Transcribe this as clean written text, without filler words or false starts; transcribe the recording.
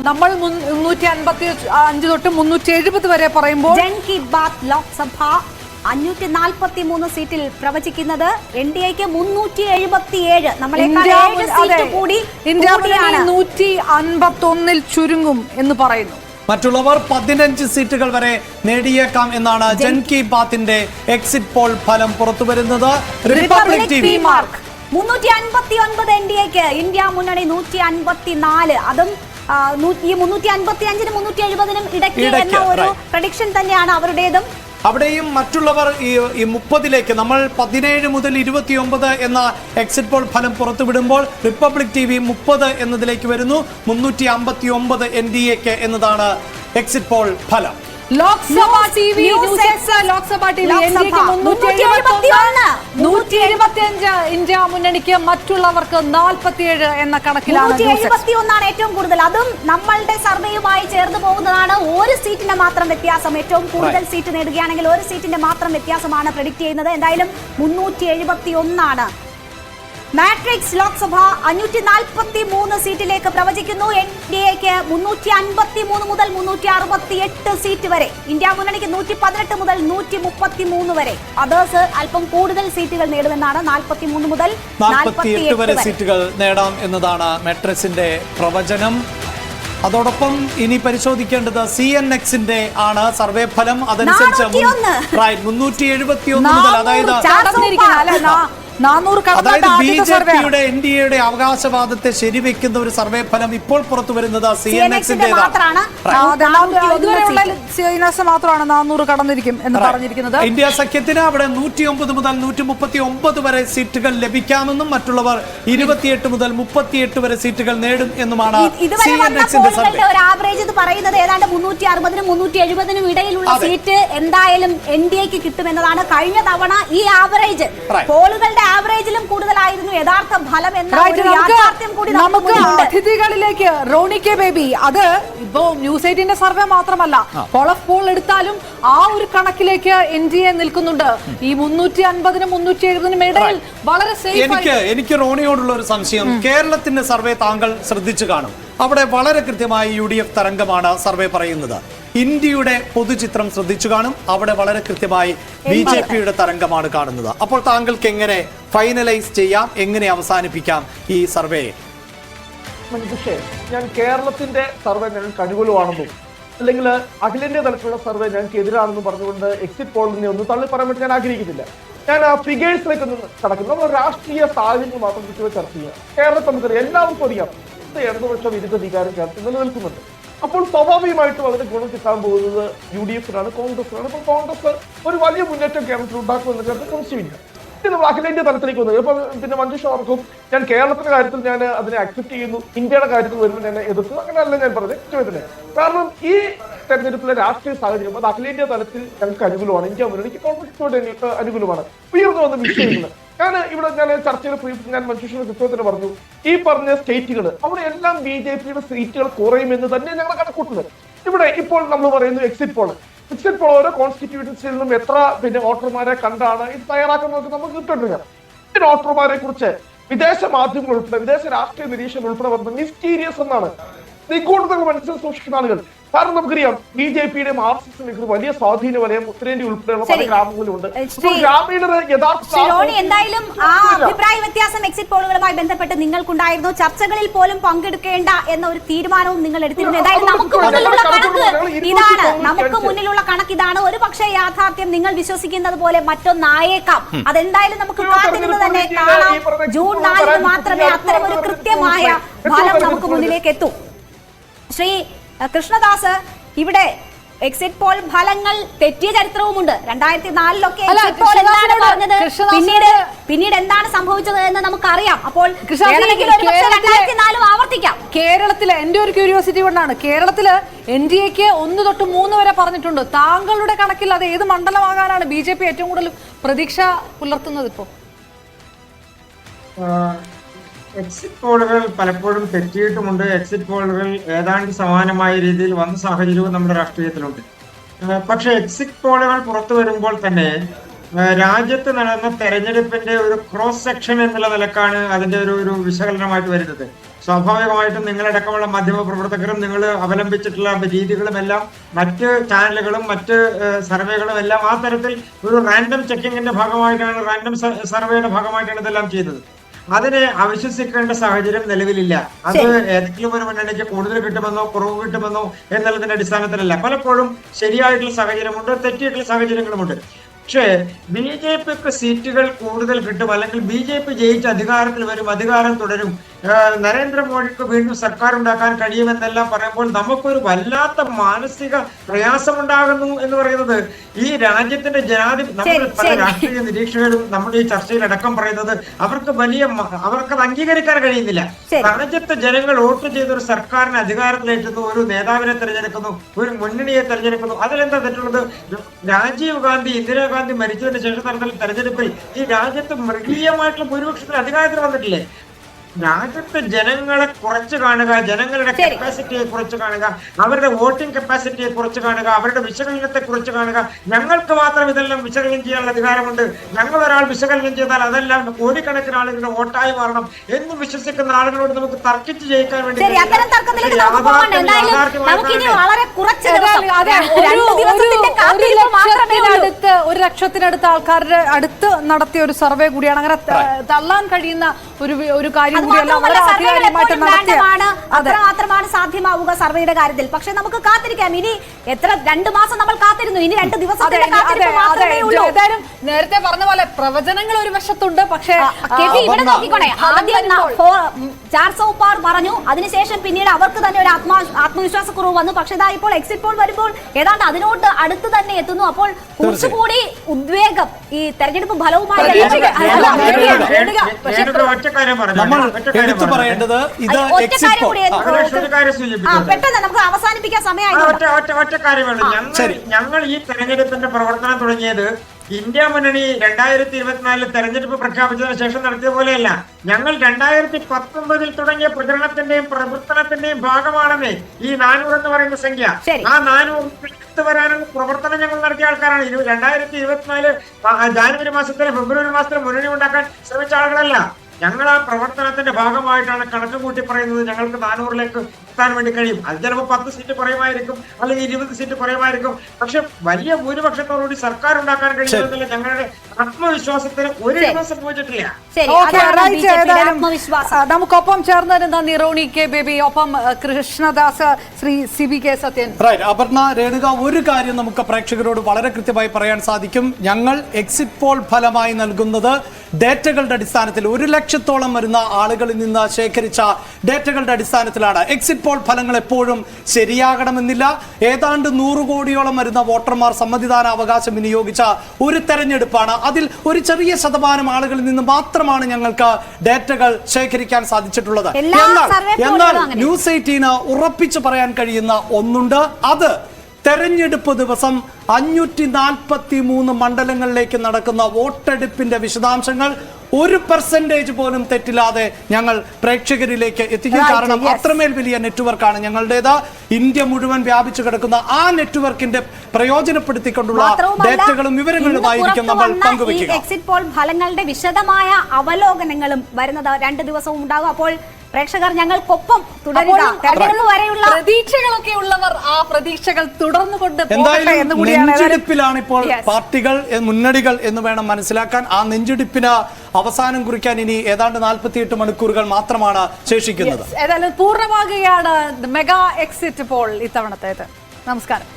നമ്മൾ 355 തൊട്ട് 370 വരെ പറയുമ്പോൾ ജൻ കി ബാത്ത് ലോക്സഭ 543 സീറ്റിൽ പ്രവചിക്കുന്നത് NDAക്ക് 377. ഇന്ത്യ 151 ചുരുങ്ങും എന്ന് പറയുന്നു. മറ്റുള്ളവർ 15 സീറ്റുകൾ വരെ നേടിയേക്കാം എന്നാണ് ജൻ കി ബാത്തിന്റെ എക്സിറ്റ് പോൾ ഫലം പുറത്തുവരുന്നത്. റിപ്പബ്ലിക് ടിവി 359 NDAക്ക്, ഇന്ത്യ മുന്നണി 154. അതും ഈ 355-നും 370-നും ഇടയ്ക്ക് എന്ന ഒരു പ്രഡിക്ഷൻ തന്നെയാണ് അവരുടേതും. അവിടെയും മറ്റുള്ളവർ ഈ 30ലേക്ക്, നമ്മൾ 17 മുതൽ 29 എന്ന എക്സിറ്റ് പോൾ ഫലം പുറത്തുവിടുമ്പോൾ റിപ്പബ്ലിക് ടിവി 30 എന്നതിലേക്ക് വരുന്നു. 359 NDAക്ക് എന്നതാണ് എക്സിറ്റ് പോൾ ഫലം. ലോക്സഭ ടിവി, ലോക്സഭ ടിവി NDAക്ക് 175, ഇന്ത്യ മുന്നണിക്ക് മറ്റുള്ളവർക്ക് 47 എന്ന കണക്കിലാണ്. 171 ഏറ്റവും കൂടുതൽ. അതും നമ്മളുടെ സർവേയുമായി ചേർന്ന് പോകുന്നതാണ്. ഒരു സീറ്റിന്റെ മാത്രം വ്യത്യാസം. ഏറ്റവും കൂടുതൽ സീറ്റ് നേടുകയാണെങ്കിൽ ഒരു സീറ്റിന്റെ മാത്രം വ്യത്യാസമാണ് പ്രെഡിക്റ്റ് ചെയ്യുന്നത്. എന്തായാലും 371. മാട്രിക്സ് ലോക്സഭ 543 സീറ്റിലേക്ക് പ്രവചിക്കുന്നു. NDAക്ക് 353 മുതൽ 368 സീറ്റ് വരെ. ഇന്ത്യ മുന്നണിക്ക് 118 മുതൽ 133 വരെ. അതേഴ്സ് അല്പം കൂടുതൽ സീറ്റുകൾ നേടുമെന്നാണ്. 43 മുതൽ 48 വരെ സീറ്റുകൾ നേടാം എന്നതാണ് മാട്രിക്സിന്റെ പ്രവചനം. അതോടൊപ്പം ഇനി പരിശോധിക്കേണ്ടത് CNXന്റെ ആണ് സർവേ ഫലം. അതനുസരിച്ച് 371 മുതൽ, അതായത് BJPയുടെ NDAയുടെ അവകാശവാദത്തെ ശരിവെക്കുന്ന ഒരു സർവേ ഫലം ഇപ്പോൾ പുറത്തു വരുന്നത് CNXന്റെ മാത്രമാണ് 400 കടന്നിരിക്കും എന്ന് പറഞ്ഞിരിക്കുന്നത്. ഇന്ത്യ സഖ്യത്തിന് അവിടെ 109 മുതൽ 139 വരെ സീറ്റുകൾ ലഭിക്കാമെന്നും മറ്റുള്ളവർ 28 മുതൽ 38 വരെ സീറ്റുകൾ നേടും എന്നുമാണ് CNXന്റെ സർവേ. ഒരു ആവറേജ് ഇത് പറയുന്നത് ഏതാണ്ട് 360-നും 370-നും ഇടയിലുള്ള സീറ്റ് എന്തായാലും NDAക്ക് കിട്ടുമെന്നതാണ്. കഴിഞ്ഞ തവണ ഈ ആവറേജ് പോളുകളുടെ ആവറേജിലും കൂടുതലായിരുന്നു യഥാർത്ഥ ഫലം എന്ന യാഥാർത്ഥ്യം കൂടി നമുക്ക് അതിഥികളിലേക്ക്. റോണി കെ ബേബി, അത് ഇപ്പോ ന്യൂസ് 18ന്റെ സർവേ മാത്രമല്ല, പോൾ ഓഫ് പോൾ എടുത്താലും ആ ഒരു കണക്കിലേക്ക് NDA നിൽക്കുന്നുണ്ട്. ഈ 350-നും 370-നും ഇടയിൽ വളരെ സേഫ്. എനിക്ക് റോണിയോടുള്ള ഒരു സംശയം, കേരളത്തിന്റെ സർവേ താങ്കൾ ശ്രദ്ധിച്ചു കാണും. അവിടെ വളരെ കൃത്യമായി UDF തരംഗമാണ് സർവേ പറയുന്നത്. ഇന്ത്യയുടെ പൊതുചിത്രം ശ്രദ്ധിച്ചു കാണും. അവിടെ വളരെ കൃത്യമായി BJPയുടെ തരംഗമാണ് കാണുന്നത്. അപ്പോൾ താങ്കൾക്ക് എങ്ങനെ ഫൈനലൈസ് ചെയ്യാം, എങ്ങനെ അവസാനിപ്പിക്കാം ഈ സർവേയെ? ഞാൻ കേരളത്തിന്റെ സർവേ ഞങ്ങൾക്ക് അനുകൂലമാണെന്നും അല്ലെങ്കിൽ അഖിലേന്ത്യാ തലത്തിലുള്ള സർവേ ഞങ്ങൾക്ക് എതിരാണെന്നും പറഞ്ഞുകൊണ്ട് എക്സിറ്റ് പോളിനെ ഒന്ന് തള്ളി പറയാൻ വേണ്ടി ഞാൻ ആഗ്രഹിക്കുന്നില്ല. ഞാൻ ആ ഫിഗേഴ്സിലേക്ക് ഒന്ന് കടക്കുന്നു. നമ്മൾ രാഷ്ട്രീയ സാഹചര്യങ്ങൾ മാത്രം ചർച്ച ചെയ്യുക. കേരളത്തിൽ നമുക്കറിയാം, എല്ലാവർക്കും അറിയാം, ഇടതുപക്ഷ വിരുദ്ധ അധികാരം കേരളത്തിൽ നിലനിൽക്കുന്നുണ്ട്. അപ്പോൾ സ്വാഭാവികമായിട്ടും അതിന് ഗുണം കിട്ടാൻ പോകുന്നത് UDFനാണ്, കോൺഗ്രസിനാണ്. ഇപ്പോൾ കോൺഗ്രസ് ഒരു വലിയ മുന്നേറ്റം കേരളത്തിൽ ഉണ്ടാക്കുമെന്ന് കേരളത്തിൽ സംശയമില്ല. നമ്മൾ അഖിലേന്ത്യാ തലത്തിലേക്ക് വന്നത് ഇപ്പൊ പിന്നെ മഞ്ജുഷ ഓർക്കും, ഞാൻ കേരളത്തിന്റെ കാര്യത്തിൽ ഞാൻ അതിനെ അക്സെപ്റ്റ് ചെയ്യുന്നു, ഇന്ത്യയുടെ കാര്യത്തിൽ വരുമ്പോൾ ഞാൻ എതിർത്തു, അങ്ങനെയല്ല ഞാൻ പറഞ്ഞത് ചോദ്യത്തിന്. കാരണം ഈ തെരഞ്ഞെടുപ്പിലെ രാഷ്ട്രീയ സാഹചര്യം അത് അഖിലേന്ത്യാ തലത്തിൽ ഞങ്ങൾക്ക് അനുകൂലമാണ്. ഇന്ത്യ മുന്നണിക്ക് കോൺഗ്രസിനോട് അനുകൂലമാണ്. ഉയർന്നു വന്ന വിഷയങ്ങൾ ഞാൻ ചർച്ചയിൽ ഞാൻ മഞ്ജുഷയുടെ പുസ്തകത്തിന് പറഞ്ഞു, ഈ പറഞ്ഞ സ്റ്റേറ്റുകൾ അവിടെ എല്ലാം BJPയുടെ സീറ്റുകൾ കുറയുമെന്ന് തന്നെ ഞങ്ങൾ കണക്കൂട്ടുന്നത്. ഇവിടെ ഇപ്പോൾ നമ്മൾ പറയുന്നു എക്സിറ്റ് പോൾ ഓരോ കോൺസ്റ്റിറ്റ്യൂൻസിൽ നിന്നും എത്ര വോട്ടർമാരെ കണ്ടാണ് ഇത് തയ്യാറാക്കുന്നത് നമുക്ക് കിട്ടുന്നില്ല. വോട്ടർമാരെ കുറിച്ച് വിദേശ മാധ്യമങ്ങൾ ഉൾപ്പെടെ വിദേശ രാഷ്ട്രീയ നിരീക്ഷണം ഉൾപ്പെടെ പറഞ്ഞത് മിസ്റ്റീരിയസ് എന്നാണ്. നിഗൂഢതകൾ മനസ്സിൽ സൂക്ഷിക്കുന്ന ആളുകൾ. കാരണം നമുക്കറിയാം BJPയുടെ മാർക്സിസ്റ്റിന് വലിയ സ്വാധീന വലയം ഉത്തരേന്ത്യ ഉൾപ്പെടെയുള്ള പല ഗ്രാമങ്ങളിലുണ്ട്. ഗ്രാമീണർ എന്തായാലും ആ അഭിപ്രായ വ്യത്യാസം എക്സിറ്റ് പോളുകളുമായി ബന്ധപ്പെട്ട് നിങ്ങൾക്കുണ്ടായിരുന്നു. ചർച്ചകളിൽ പോലും പങ്കെടുക്കേണ്ട എന്ന ഒരു തീരുമാനവും നിങ്ങൾ എടുത്തിരുന്നു. എന്തായാലും നമുക്ക് മുന്നിലുള്ള കണക്ക് ഇതാണ്. ഒരു പക്ഷേ യാഥാർത്ഥ്യം നിങ്ങൾ വിശ്വസിക്കുന്നത് പോലെ മറ്റൊന്നായേക്കാം. അതെന്തായാലും നമുക്ക് കാത്തിരുന്ന് തന്നെ കാണാം. ജൂൺ 4 മാത്രമേ അത്തരമൊരു കൃത്യമായ ഫലം നമുക്ക് മുന്നിലേക്ക് എത്തൂ. ശ്രീ കൃഷ്ണദാസ്, ഇവിടെ എക്സിറ്റ് പോൾ ഫലങ്ങൾ തെറ്റിയ ചരിത്രവുമുണ്ട്. 2004 എക്സിറ്റ് പോൾ എന്താണ് പറഞ്ഞത്, പിന്നീട് എന്താണ് സംഭവിച്ചത് എന്ന് നമുക്കറിയാം. അപ്പോൾ 2004 ആവർത്തിക്കാം. കേരളത്തില് എന്റെ ഒരു ക്യൂരിയോസിറ്റി കൊണ്ടാണ്, കേരളത്തില് NDAക്ക് 1 തൊട്ട് 3 വരെ പറഞ്ഞിട്ടുണ്ട്. താങ്കളുടെ കണക്കിൽ അത് ഏത് മണ്ഡലമാകാനാണ് BJP ഏറ്റവും കൂടുതൽ പ്രതീക്ഷ പുലർത്തുന്നത്? ഇപ്പോ എക്സിറ്റ് പോളുകൾ പലപ്പോഴും തെറ്റിയിട്ടുമുണ്ട്. എക്സിറ്റ് പോളുകൾ ഏതാണ്ട് സമാനമായ രീതിയിൽ വന്ന സാഹചര്യവും നമ്മുടെ രാഷ്ട്രീയത്തിലുണ്ട്. പക്ഷെ എക്സിറ്റ് പോളുകൾ പുറത്തു വരുമ്പോൾ തന്നെ രാജ്യത്ത് നടന്ന തെരഞ്ഞെടുപ്പിന്റെ ഒരു ക്രോസ് സെക്ഷൻ എന്നുള്ള നിലക്കാണ് അതിന്റെ ഒരു വിശകലനമായിട്ട് വരുന്നത്. സ്വാഭാവികമായിട്ടും നിങ്ങളടക്കമുള്ള മാധ്യമ പ്രവർത്തകരും നിങ്ങൾ അവലംബിച്ചിട്ടുള്ള രീതികളും എല്ലാം മറ്റ് ചാനലുകളും മറ്റ് സർവേകളും എല്ലാം ആ തരത്തിൽ ഒരു റാൻഡം ചെക്കിങ്ങിന്റെ ഭാഗമായിട്ടാണ്, റാൻഡം സർവേയുടെ ഭാഗമായിട്ടാണ് ഇതെല്ലാം ചെയ്തത്. അതിനെ അവിശ്വസിക്കേണ്ട സാഹചര്യം നിലവിലില്ല. അത് ഏതെങ്കിലും ഒരു മുന്നണിക്ക് കൂടുതൽ കിട്ടുമെന്നോ കുറവ് കിട്ടുമെന്നോ എന്നുള്ളതിന്റെ അടിസ്ഥാനത്തിലല്ല. പലപ്പോഴും ശരിയായിട്ടുള്ള സാഹചര്യമുണ്ട്, തെറ്റിയിട്ടുള്ള സാഹചര്യങ്ങളുമുണ്ട്. പക്ഷേ BJPക്ക് സീറ്റുകൾ കൂടുതൽ കിട്ടും, അല്ലെങ്കിൽ BJP ജയിച്ച് അധികാരത്തിൽ വരും, അധികാരം തുടരും, നരേന്ദ്രമോദിക്ക് വീണ്ടും സർക്കാർ ഉണ്ടാക്കാൻ കഴിയുമെന്നെല്ലാം പറയുമ്പോൾ നമുക്കൊരു വല്ലാത്ത മാനസിക പ്രയാസമുണ്ടാകുന്നു എന്ന് പറയുന്നത് ഈ രാജ്യത്തിന്റെ നമ്മൾ പല രാഷ്ട്രീയ നിരീക്ഷകരും നമ്മുടെ ഈ ചർച്ചയിൽ അടക്കം പറയുന്നത് അവർക്കത് അംഗീകരിക്കാൻ കഴിയുന്നില്ല. രാജ്യത്തെ ജനങ്ങൾ വോട്ട് ചെയ്ത ഒരു സർക്കാരിനെ അധികാരത്തിലേറ്റുന്നു, ഒരു നേതാവിനെ തെരഞ്ഞെടുക്കുന്നു, ഒരു മുന്നണിയെ തെരഞ്ഞെടുക്കുന്നു. അതിലെന്താ തെറ്റുള്ളത്? രാജീവ് ഗാന്ധി, ഇന്ദിരാഗാന്ധി മരിച്ചതിന് ശേഷം നടന്ന തെരഞ്ഞെടുപ്പിൽ ഈ രാജ്യത്ത് മൃഗീയമായിട്ടുള്ള ഭൂരിപക്ഷത്തിൽ അധികാരത്തിൽ വന്നിട്ടില്ലേ? രാജ്യത്തെ ജനങ്ങളെ കുറച്ച് കാണുക, ജനങ്ങളുടെ കപ്പാസിറ്റിയെ കുറച്ച് കാണുക, അവരുടെ വോട്ടിംഗ് കപ്പാസിറ്റിയെ കുറച്ച് കാണുക, അവരുടെ വിശകലനത്തെ കുറിച്ച് കാണുക. ഞങ്ങൾക്ക് മാത്രം ഇതെല്ലാം വിശകലനം ചെയ്യാനുള്ള അധികാരമുണ്ട്, ഞങ്ങൾ ഒരാൾ വിശകലനം ചെയ്താൽ അതെല്ലാം കോടിക്കണക്കിന് ആളുകളുടെ വോട്ടായി മാറണം എന്ന് വിശ്വസിക്കുന്ന ആളുകളോട് നമുക്ക് തർക്കിച്ച് ജയിക്കാൻ വേണ്ടി ഒരു ലക്ഷത്തിനടുത്ത് ആൾക്കാരുടെ അടുത്ത് നടത്തിയ ഒരു സർവേ കൂടിയാണ്. അങ്ങനെ തള്ളാൻ കഴിയുന്ന ഒരു കാര്യം മാത്രമാണ് സാധ്യമാവുക സർവേയുടെ കാര്യത്തിൽ. പക്ഷെ നമുക്ക് കാത്തിരിക്കാം. ഇനി എത്ര 2 മാസം നമ്മൾ കാത്തിരുന്നു, ഇനി 2 ദിവസത്തിന്റെ ഏതായാലും നേരത്തെ പറഞ്ഞ പോലെ പ്രവചനങ്ങൾ ഒരു വശത്തുണ്ട്. പക്ഷേ ഇവിടെ നോക്കിക്കോണേ, ആദ്യം 400 പാർ പറഞ്ഞു, അതിനുശേഷം പിന്നീട് അവർക്ക് തന്നെ ഒരു ആത്മവിശ്വാസക്കുറവ് വന്നു. പക്ഷെ ഇതാ ഇപ്പോൾ എക്സിറ്റ് പോൾ വരുമ്പോൾ ഏതാണ്ട് അതിനോട് അടുത്ത് തന്നെ എത്തുന്നു. അപ്പോൾ കുറച്ചുകൂടി ഉദ്വേഗം ഈ തെരഞ്ഞെടുപ്പ് ഫലവുമായി എടുത്തു പറയേണ്ടത് ഇത് പെട്ടെന്ന് നമുക്ക് അവസാനിപ്പിക്കാൻ സമയമായി. ഒറ്റ കാര്യമാണ്, ഞങ്ങൾ ഈ തെരഞ്ഞെടുപ്പിന്റെ പ്രവർത്തനം തുടങ്ങിയത് ഇന്ത്യ മുന്നണി 2024 തെരഞ്ഞെടുപ്പ് പ്രഖ്യാപിച്ചതിന് ശേഷം നടത്തിയ പോലെയല്ല. ഞങ്ങൾ 2019 തുടങ്ങിയ പ്രചരണത്തിന്റെയും പ്രവർത്തനത്തിന്റെയും ഭാഗമാണെന്നേ ഈ 400 എന്ന് പറയുന്ന സംഖ്യ. ആ 400 വരാനുള്ള പ്രവർത്തനം ഞങ്ങൾ നടത്തിയ ആൾക്കാരാണ്. 2024 ജാനുവരി മാസത്തിലെ ഫെബ്രുവരി മാസത്തിലെ മുന്നണി ഉണ്ടാക്കാൻ ശ്രമിച്ച ആളുകളല്ല. ഞങ്ങൾ ആ പ്രവർത്തനത്തിന്റെ ഭാഗമായിട്ടാണ് കണക്ക് കൂട്ടി പറയുന്നത് ഞങ്ങൾക്ക് 400ലേക്ക് എത്താൻ വേണ്ടി കഴിയും. അത് ചിലപ്പോൾ 10 സീറ്റ് പറയുമായിരിക്കും, അല്ലെങ്കിൽ 20 സീറ്റ് പറയുമായിരിക്കും. പക്ഷെ വലിയ ഭൂരിപക്ഷത്തോടുകൂടി സർക്കാർ ഉണ്ടാക്കാൻ കഴിയുമെന്നുള്ള ഞങ്ങളുടെ ആത്മവിശ്വാസത്തിന് ഒരു ദിവസം സംഭവിച്ചിട്ടില്ല. നമുക്കൊപ്പം ചേർന്നതിന് നന്ദി റോണി കെ ബേബി, ഒപ്പം കൃഷ്ണദാസ്, ശ്രീ CBK സത്യൻ. അപർണ, രേണുക, ഒരു കാര്യം നമുക്ക് പ്രേക്ഷകരോട് വളരെ കൃത്യമായി പറയാൻ സാധിക്കും. ഞങ്ങൾ എക്സിറ്റ് പോൾ ഫലമായി നൽകുന്നത് ഡേറ്റകളുടെ അടിസ്ഥാനത്തിൽ 1 ലക്ഷത്തോളം വരുന്ന ആളുകളിൽ നിന്ന് ശേഖരിച്ച ഡേറ്റകളുടെ അടിസ്ഥാനത്തിലാണ്. എക്സിറ്റ് പോൾ ഫലങ്ങൾ എപ്പോഴും ശരിയാകണമെന്നില്ല. ഏതാണ്ട് 100 കോടിയോളം വരുന്ന വോട്ടർമാർ സമ്മതിദാനാവകാശം വിനിയോഗിച്ച ഒരു തെരഞ്ഞെടുപ്പാണ്. അതിൽ ഒരു ചെറിയ ശതമാനം ആളുകളിൽ നിന്ന് മാത്രമാണ് ഞങ്ങൾക്ക് ഡേറ്റകൾ ശേഖരിക്കാൻ സാധിച്ചിട്ടുള്ളത്. എന്നാൽ ന്യൂസ് 18 ഉറപ്പിച്ചു പറയാൻ കഴിയുന്ന ഒന്നുണ്ട്. അത് തെരഞ്ഞെടുപ്പ് ദിവസം 543 മണ്ഡലങ്ങളിലേക്ക് നടക്കുന്ന വോട്ടെടുപ്പിന്റെ വിശദാംശങ്ങൾ 1% പോലും തെറ്റില്ലാതെ ഞങ്ങൾ പ്രേക്ഷകരിലേക്ക് എത്തിക്കും. കാരണം അത്രമേൽ വലിയ നെറ്റ്വർക്കാണ് ഞങ്ങളുടേത്. ഇന്ത്യ മുഴുവൻ വ്യാപിച്ചു കിടക്കുന്ന ആ നെറ്റ്വർക്കിന്റെ പ്രയോജനപ്പെടുത്തിക്കൊണ്ടുള്ള ഡേറ്റകളും വിവരങ്ങളുമായിരിക്കും നമ്മൾ പങ്കുവയ്ക്കുക. എക്സിറ്റ് പോൾ ഫലങ്ങളുടെ വിശദമായ അവലോകനങ്ങളും വരുന്നത് 2 ദിവസവും ഉണ്ടാകും. അപ്പോൾ പ്രേക്ഷകർ ഞങ്ങൾക്കൊപ്പം തുടരുക. വരെയുള്ള പ്രതീക്ഷകളൊക്കെ ഉള്ളവർ ആ പ്രതീക്ഷകൾ തുടർന്നുകൊണ്ട് നെഞ്ചിടിപ്പിലാണ് ഇപ്പോൾ പാർട്ടികൾ, മുന്നണികൾ എന്ന് വേണം മനസ്സിലാക്കാൻ. ആ നെഞ്ചിടിപ്പിന് അവസാനം കുറിക്കാൻ ഇനി ഏതാണ്ട് 48 മണിക്കൂറുകൾ മാത്രമാണ് ശേഷിക്കുന്നത്. ഏതായാലും പൂർണ്ണമാകുകയാണ് മെഗാ എക്സിറ്റ് പോൾ ഇത്തവണത്തേത്. നമസ്കാരം.